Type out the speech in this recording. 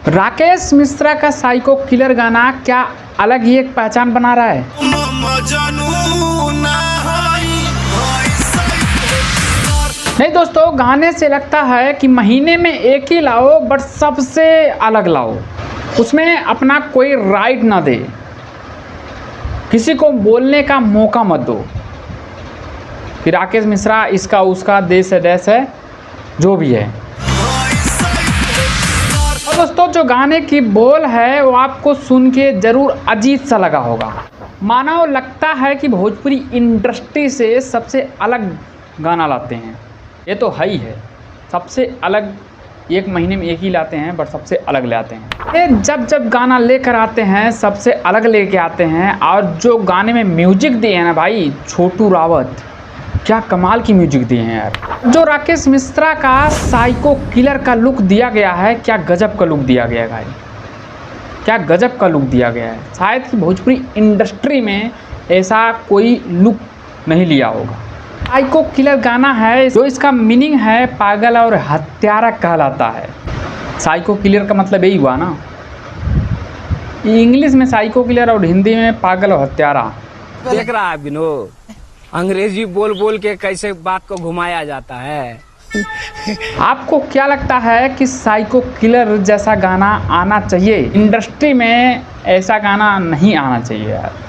राकेश मिश्रा का psycho killer गाना क्या अलग ही एक पहचान बना रहा है। नहीं दोस्तों, गाने से लगता है कि महीने में एक ही लाओ बट सबसे अलग लाओ, उसमें अपना कोई राइट ना दे, किसी को बोलने का मौका मत दो। फिर राकेश मिश्रा इसका उसका देश है डैश है जो भी है। और दोस्तों जो गाने की बोल है वो आपको सुन के ज़रूर अजीब सा लगा होगा, मानो लगता है कि भोजपुरी इंडस्ट्री से सबसे अलग गाना लाते हैं। ये तो है ही है, सबसे अलग, एक महीने में एक ही लाते हैं बट सबसे अलग ले आते हैं। ये जब गाना लेकर आते हैं सबसे अलग लेके आते हैं। और जो गाने में म्यूजिक दिए हैं ना भाई, छोटू रावत, क्या कमाल की म्यूजिक दिए हैं यार। जो राकेश मिश्रा का साइको किलर का लुक दिया गया है, क्या गजब का लुक दिया गया है भाई, क्या गजब का लुक दिया गया है। शायद कि भोजपुरी इंडस्ट्री में ऐसा कोई लुक नहीं लिया होगा। साइको किलर गाना है जो इसका मीनिंग है पागल और हत्यारा कहलाता है। साइको किलर का मतलब यही हुआ ना, इंग्लिश में साइको किलर और हिंदी में पागल और हत्यारा। देख रहा है विनोद, अंग्रेजी बोल बोल के कैसे बात को घुमाया जाता है। आपको क्या लगता है कि साइको किलर जैसा गाना आना चाहिए? इंडस्ट्री में ऐसा गाना नहीं आना चाहिए यार।